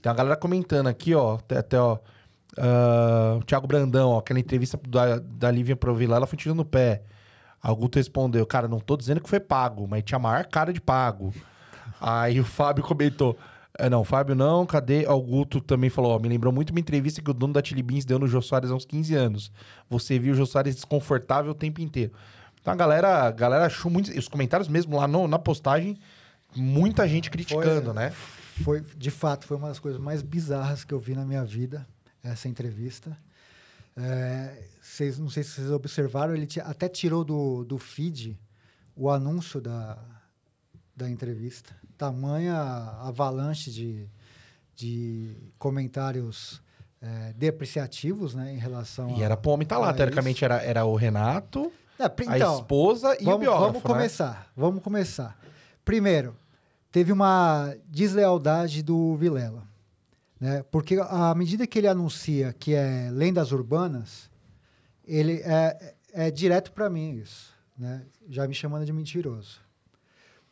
Tem uma galera comentando aqui, ó. Até, ó. O Thiago Brandão, ó. Aquela entrevista da Lívia pro Vilela foi tirando o pé. Aí o Guto respondeu, cara, não tô dizendo que foi pago, mas tinha a maior cara de pago. Aí o Fábio comentou... Não, Fábio não, cadê? O Guto também falou, ó, me lembrou muito uma entrevista que o dono da Chili Beans deu no Jô Soares há uns 15 anos. Você viu o Jô Soares desconfortável o tempo inteiro. Então a galera achou muito... Os comentários mesmo lá na postagem, muita gente criticando, né? De fato, foi uma das coisas mais bizarras que eu vi na minha vida, essa entrevista. Não sei se vocês observaram, ele até tirou do feed o anúncio da entrevista. Tamanha avalanche de comentários depreciativos, né, em relação E era pro homem tá lá, teoricamente era o Renato, a esposa e o biógrafo, Vamos começar. Primeiro, teve uma deslealdade do Vilela, né? Porque à medida que ele anuncia que é lendas urbanas, ele é direto para mim isso, né? Já me chamando de mentiroso.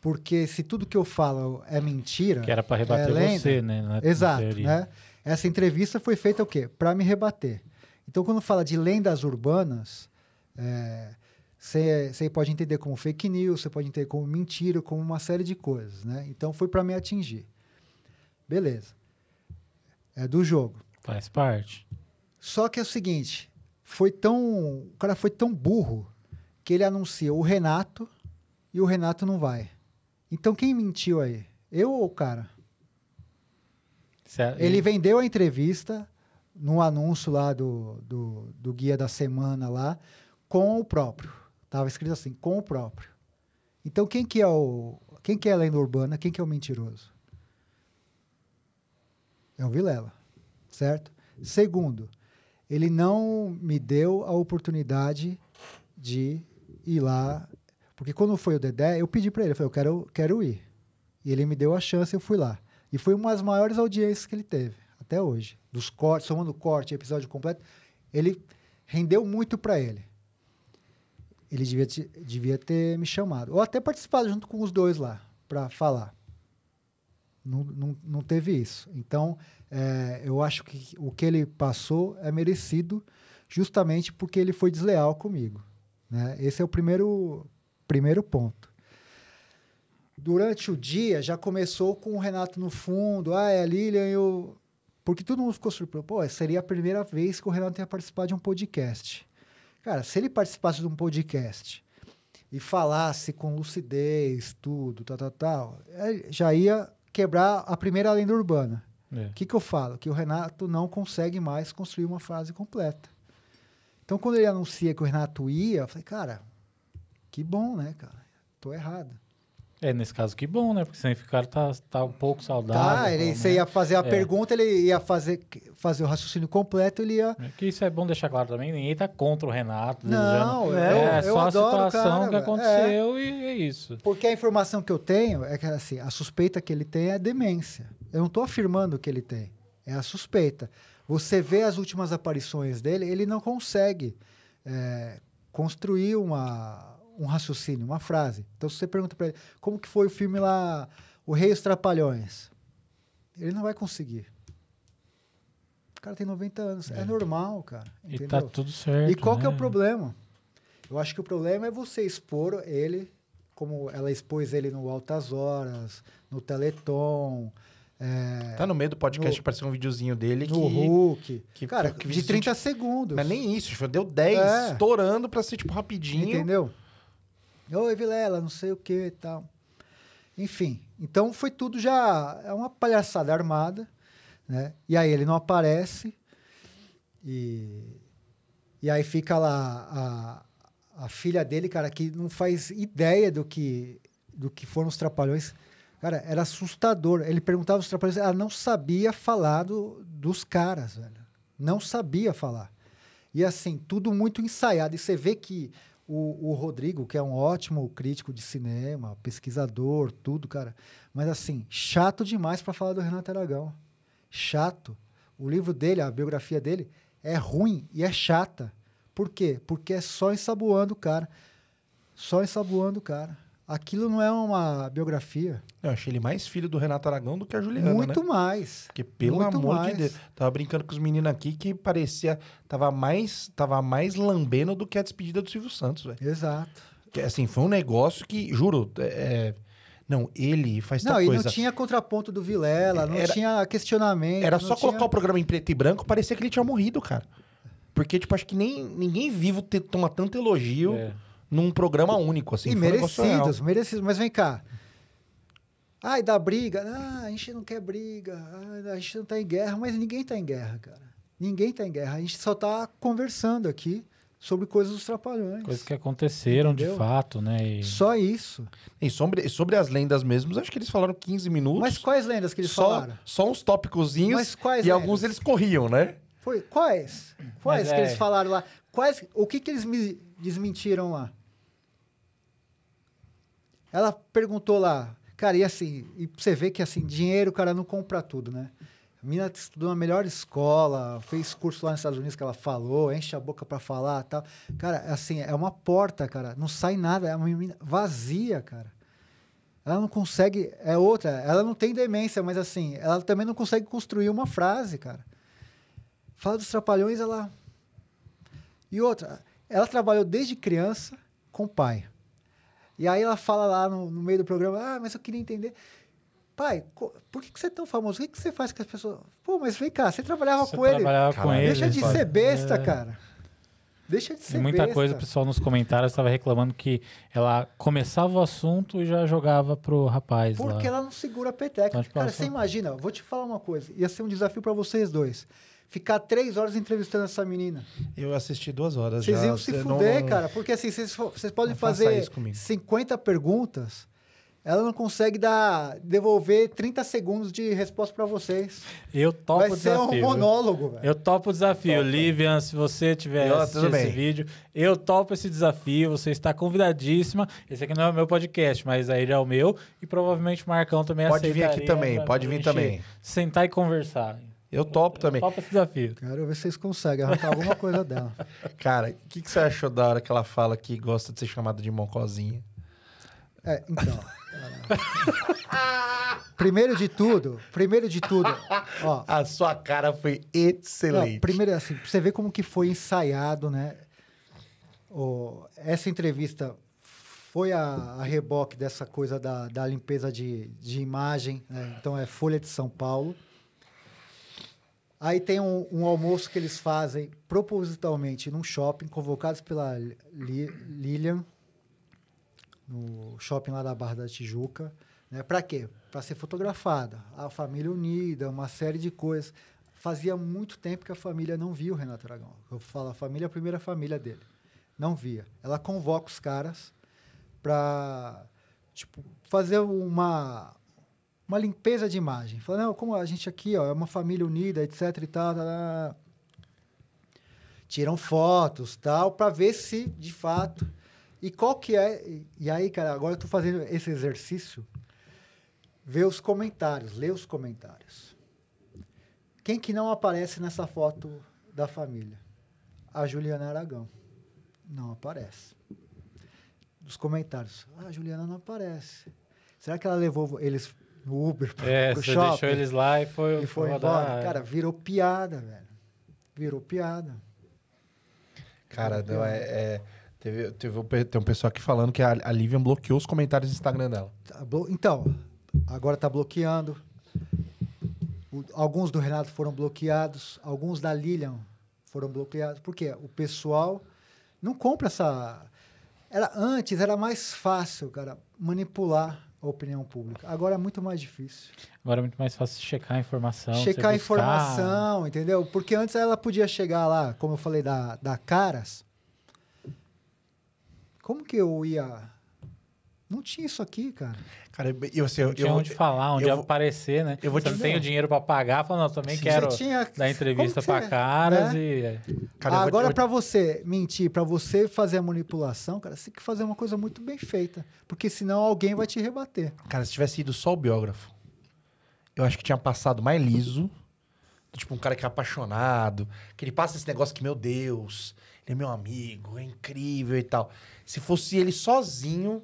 Porque se tudo que eu falo é mentira... Que era para rebater você, né? Exato, né? Essa entrevista foi feita o quê? Para me rebater. Então, quando fala de lendas urbanas, você pode entender como fake news, você pode entender como mentira, como uma série de coisas, né? Então, foi para me atingir. Beleza. É do jogo. Faz parte. Só que é o seguinte, o cara foi tão burro que ele anuncia o Renato e o Renato não vai. Então, quem mentiu aí? Eu ou o cara? Ele vendeu a entrevista no anúncio lá do Guia da Semana lá, com o próprio. Estava escrito assim, com o próprio. Então, quem que é a lenda urbana? Quem que é o mentiroso? É o Vilela, certo? Segundo, ele não me deu a oportunidade de ir lá... Porque quando foi o Dedé, eu pedi para ele, eu falei, eu quero ir. E ele me deu a chance e eu fui lá. E foi uma das maiores audiências que ele teve, até hoje. Dos cortes, somando corte, episódio completo, ele rendeu muito para ele. Ele devia ter me chamado. Ou até participado junto com os dois lá, para falar. Não teve isso. Então, eu acho que o que ele passou é merecido justamente porque ele foi desleal comigo, né? Esse é o primeiro ponto. Durante o dia, já começou com o Renato no fundo. A Lilian, porque todo mundo ficou surpreso. Pô, seria a primeira vez que o Renato ia participar de um podcast. Cara, se ele participasse de um podcast e falasse com lucidez, tudo, tal, já ia quebrar a primeira lenda urbana. O que eu falo? Que o Renato não consegue mais construir uma frase completa. Então, quando ele anuncia que o Renato ia, eu falei, cara... Que bom, né, cara? Tô errado. Nesse caso, que bom, né? Porque senão o cara tá um pouco saudável. Você ia fazer a pergunta, ele ia fazer o raciocínio completo, ele ia... Que isso é bom deixar claro também, ninguém tá contra o Renato. Não, é eu só a adoro situação cara, que aconteceu e é isso. Porque a informação que eu tenho é que, assim, a suspeita que ele tem é demência. Eu não tô afirmando que ele tem, é a suspeita. Você vê as últimas aparições dele, ele não consegue construir um raciocínio, uma frase. Então, se você pergunta para ele, como que foi o filme lá, O Rei e os Trapalhões? Ele não vai conseguir. O cara tem 90 anos. É normal, cara. Entendeu? E tá tudo certo. E qual que é o problema? Eu acho que o problema é você expor ele, como ela expôs ele no Altas Horas, no Teleton. Tá no meio do podcast, apareceu um videozinho dele no Hulk. Cara, que de 30 segundos. Não é nem isso, tipo, deu 10, estourando pra ser, tipo, rapidinho. Entendeu? Oi, Vilela, não sei o que e tal. Enfim, então foi tudo já... É uma palhaçada armada, né? E aí ele não aparece e aí fica lá a filha dele, cara, que não faz ideia do que foram os Trapalhões. Cara, era assustador. Ele perguntava os Trapalhões, ela não sabia falar dos caras, velho. Não sabia falar. E assim, tudo muito ensaiado. E você vê que o Rodrigo, que é um ótimo crítico de cinema, pesquisador, tudo, cara. Mas assim, chato demais para falar do Renato Aragão. Chato. O livro dele, a biografia dele, é ruim e é chata. Por quê? Porque é só ensaboando o cara. Só ensaboando o cara. Aquilo não é uma biografia. Eu achei ele mais filho do Renato Aragão do que a Juliana, Muito né? mais. Porque, pelo muito amor mais. de Deus, tava brincando com os meninos aqui que parecia... Tava mais lambendo do que a despedida do Silvio Santos, velho. Exato. Que, assim, foi um negócio que, juro... Não, ele faz tal Não, coisa. e não tinha contraponto do Vilela, não tinha questionamento. Era não só tinha... colocar o programa em preto e branco, parecia que ele tinha morrido, cara. Porque, tipo, acho que ninguém vivo toma tanto elogio num programa único, assim. E foi um negócio real. merecidos. Mas vem cá. Ai, dá briga. Ah, a gente não quer briga. Ah, a gente não tá em guerra. Mas ninguém tá em guerra, cara. Ninguém tá em guerra. A gente só tá conversando aqui sobre coisas dos Trapalhões. Coisas que aconteceram Entendeu? de fato, né? E... Só isso. E sobre as lendas mesmos, acho que eles falaram 15 minutos. Mas quais lendas que eles falaram? Só uns tópicozinhos. Mas quais e lendas? alguns eles corriam, né? Quais? Quais Mas que eles falaram lá? O que eles me desmentiram lá? Ela perguntou lá, cara, e assim, e você vê que assim, dinheiro o cara não compra tudo, né? A menina estudou na melhor escola, fez curso lá nos Estados Unidos que ela falou, enche a boca pra falar e tal. Cara, assim, é uma porta, cara, não sai nada, é uma menina vazia, cara. Ela não consegue, ela não tem demência, mas assim, ela também não consegue construir uma frase, cara. Fala dos Trapalhões, ela... E outra, ela trabalhou desde criança com o pai. E aí ela fala lá no meio do programa, mas eu queria entender... Pai, por que você é tão famoso? O que você faz com as pessoas? Pô, mas vem cá, você trabalhava com ele. Deixa de ser besta, cara. Deixa de ser besta. E muita coisa, o pessoal nos comentários estava reclamando que ela começava o assunto e já jogava pro rapaz lá. Porque ela não segura a peteca. Então, tipo, cara, você imagina, vou te falar uma coisa. Ia ser um desafio para vocês dois. Ficar 3 horas entrevistando essa menina. Eu assisti 2 horas Vocês já. iam se fuder, cara. Porque assim, vocês podem fazer 50 perguntas... Ela não consegue devolver 30 segundos de resposta para vocês. Eu topo o desafio. Vai ser um monólogo, velho. Eu topo o desafio. Livian, se você tiver assistindo esse vídeo, eu topo esse desafio. Você está convidadíssima. Esse aqui não é o meu podcast, mas aí já é o meu. E provavelmente o Marcão também pode vir aqui também, pode vir também. Sentar e conversar. Eu topo também. Eu topo esse desafio. Quero ver se vocês conseguem arrancar alguma coisa dela. Cara, o que você achou da hora que ela fala que gosta de ser chamada de mocozinha? Então... Primeiro de tudo, ó, a sua cara foi excelente. Não, primeiro, assim, pra você ver como que foi ensaiado, né? Essa entrevista foi a reboque dessa coisa da limpeza de imagem, né? Então é Folha de São Paulo. Aí tem um almoço que eles fazem propositalmente num shopping, convocados pela Lilian, no shopping lá da Barra da Tijuca, né? Para quê? Para ser fotografada. A família unida, uma série de coisas. Fazia muito tempo que a família não via o Renato Aragão. Eu falo, a família é a primeira família dele. Não via. Ela convoca os caras para fazer uma limpeza de imagem. Fala, não, como a gente aqui é uma família unida, etc e tal. Tiram fotos, tal, para ver se, de fato... E qual que é... E aí, cara, agora eu tô fazendo esse exercício. Ver os comentários, ler os comentários. Quem que não aparece nessa foto da família? A Juliana Aragão. Não aparece. Dos comentários. A Juliana não aparece. Será que ela levou eles no Uber pro você shopping? deixou eles lá e foi embora. Cara, virou piada, velho. Virou piada. Cara, não, tem um pessoal aqui falando que a Livian bloqueou os comentários do Instagram dela. Então, agora tá bloqueando. Alguns do Renato foram bloqueados. Alguns da Lilian foram bloqueados. Por quê? O pessoal não compra essa... Antes era mais fácil, cara, manipular a opinião pública. Agora é muito mais difícil. Agora é muito mais fácil checar a informação. Checar a informação, entendeu? Porque antes ela podia chegar lá, como eu falei, da Caras... Como que eu ia... Não tinha isso aqui, cara. Cara, não tinha onde falar, onde aparecer, né? Você não tem o dinheiro para pagar, fala, não, também quero dar entrevista para Caras, né? Cara, agora, para você mentir, para você fazer a manipulação, cara, você tem que fazer uma coisa muito bem feita. Porque senão alguém vai te rebater. Cara, se tivesse ido só o biógrafo, eu acho que tinha passado mais liso. Tipo, um cara que é apaixonado, que ele passa esse negócio que, meu Deus, ele é meu amigo, é incrível e tal. Se fosse ele sozinho,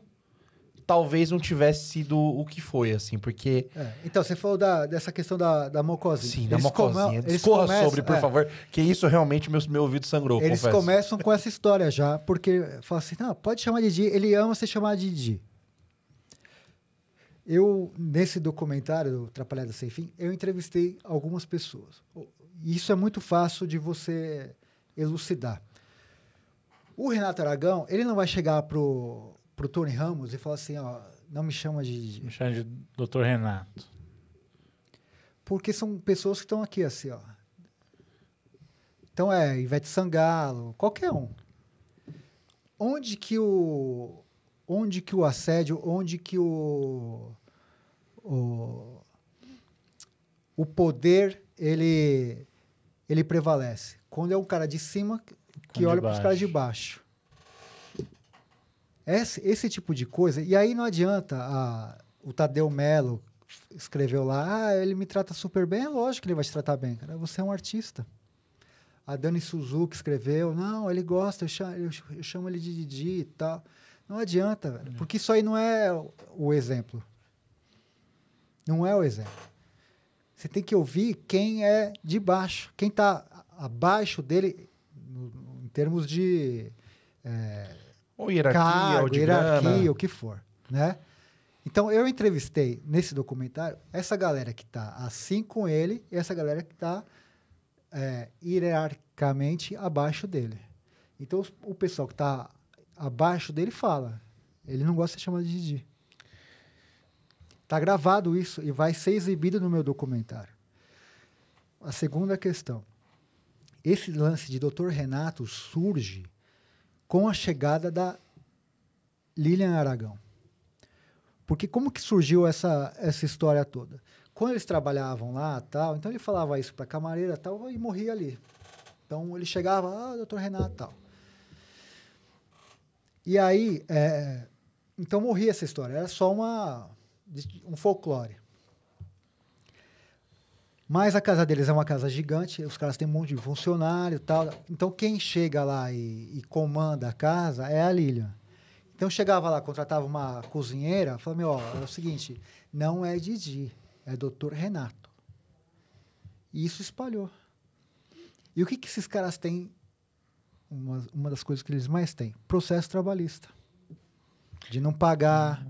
talvez não tivesse sido o que foi, assim, porque... Então, você falou dessa questão da mocosinha. Sim, da mocosinha. Discorra sobre, por favor, que isso realmente meu ouvido sangrou, Eles confesso. começam com essa história já, porque falam assim, não, pode chamar de Didi, ele ama ser chamado de Didi. Eu, nesse documentário do Atrapalhada Sem Fim, eu entrevistei algumas pessoas. Isso é muito fácil de você elucidar. O Renato Aragão, ele não vai chegar pro Tony Ramos e falar assim, ó, não me chama de Didi. Me chama de Dr. Renato. Porque são pessoas que estão aqui, assim, ó. Então Ivete Sangalo, qualquer um. Onde que o assédio, onde que o poder, ele prevalece? Quando é um cara de cima que olha para os caras de baixo. Esse tipo de coisa. E aí não adianta o Tadeu Mello escreveu lá, ele me trata super bem. É lógico que ele vai te tratar bem, cara. Você é um artista. A Dani Suzuki escreveu, não, ele gosta, eu chamo ele de Didi e tal. Não adianta, velho, porque isso aí não é o exemplo. Não é o exemplo. Você tem que ouvir quem é de baixo, quem está abaixo dele, em termos de ou hierarquia, cargo, ou de hierarquia, grana. o que for, né? Então, eu entrevistei, nesse documentário, essa galera que está assim com ele e essa galera que está hierarquicamente abaixo dele. Então, o pessoal que está abaixo dele fala. Ele não gosta de ser chamado de Didi. Tá gravado isso e vai ser exibido no meu documentário. A segunda questão. Esse lance de Dr. Renato surge com a chegada da Lilian Aragão. Porque como que surgiu essa história toda? Quando eles trabalhavam lá, tal, então ele falava isso para a camareira, tal, e morria ali. Então ele chegava, Dr. Renato, tal. E aí, então morria essa história. Era só um folclore. Mas a casa deles é uma casa gigante, os caras têm um monte de funcionário e tal. Então quem chega lá e comanda a casa é a Lilian. Então chegava lá, contratava uma cozinheira, falava, é o seguinte, não é Didi, é Dr. Renato. E isso espalhou. E o que esses caras têm? Uma das coisas que eles mais têm, processo trabalhista. De não pagar,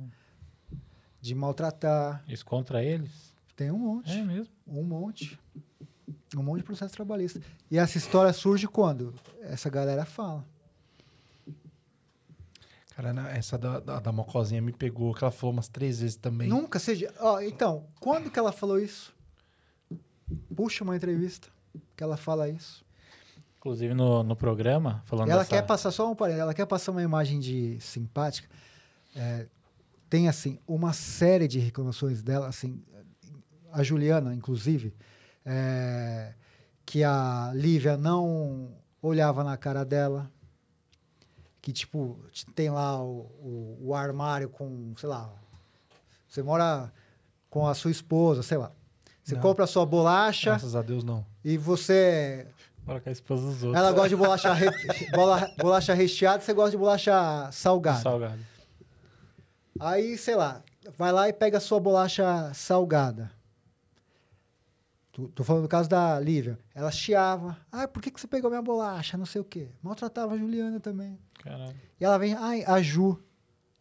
de maltratar. Isso contra eles? Tem um monte. É mesmo? Um monte de processo trabalhista. E essa história surge quando? Essa galera fala. Cara, essa da mocosinha me pegou, que ela falou umas 3 vezes também. Nunca seja... então, quando que ela falou isso? Puxa uma entrevista que ela fala isso. Inclusive no programa, falando Ela quer passar, só um parênteses, ela quer passar uma imagem de simpática. Tem, assim, uma série de reclamações dela, assim, a Juliana, inclusive, que a Lívia não olhava na cara dela, que, tipo, tem lá o armário com, sei lá, você mora com a sua esposa, sei lá, você compra a sua bolacha... Graças a Deus, não. E você... Para com a esposa dos outros. Ela gosta de bolacha recheada, você gosta de bolacha salgada. Salgado. Aí, sei lá, vai lá e pega a sua bolacha salgada. Tô falando do caso da Lívia. Ela chiava. Por que você pegou minha bolacha? Não sei o quê. Maltratava a Juliana também. Caralho. E ela vem, a Ju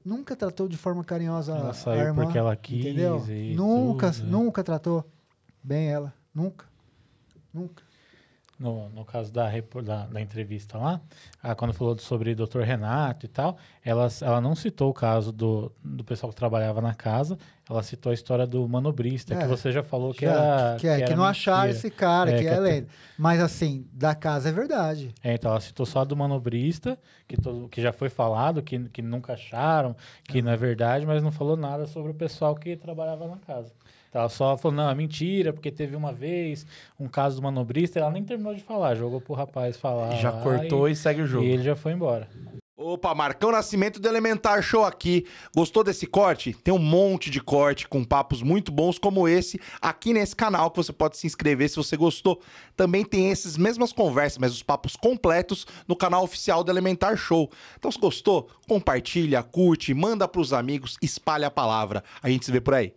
nunca tratou de forma carinhosa ela a saiu irmã. porque ela quis. Entendeu? E Nunca tratou bem ela. Nunca. No caso da entrevista lá, quando falou sobre Dr. Renato e tal, ela não citou o caso do pessoal que trabalhava na casa, ela citou a história do manobrista, que você já falou que era que não acharam esse cara, que é lenda. Mas assim, da casa é verdade. Então ela citou só do manobrista, que já foi falado, que nunca acharam, que não é verdade, mas não falou nada sobre o pessoal que trabalhava na casa. Ela só falou, não, é mentira, porque teve uma vez um caso do manobrista, ela nem terminou de falar, jogou pro rapaz falar. Já cortou e segue o jogo. E ele já foi embora. Opa, Marcão Nascimento do Elementar Show aqui. Gostou desse corte? Tem um monte de corte com papos muito bons como esse aqui nesse canal que você pode se inscrever se você gostou. Também tem essas mesmas conversas, mas os papos completos no canal oficial do Elementar Show. Então se gostou, compartilha, curte, manda pros amigos, espalha a palavra. A gente se vê por aí.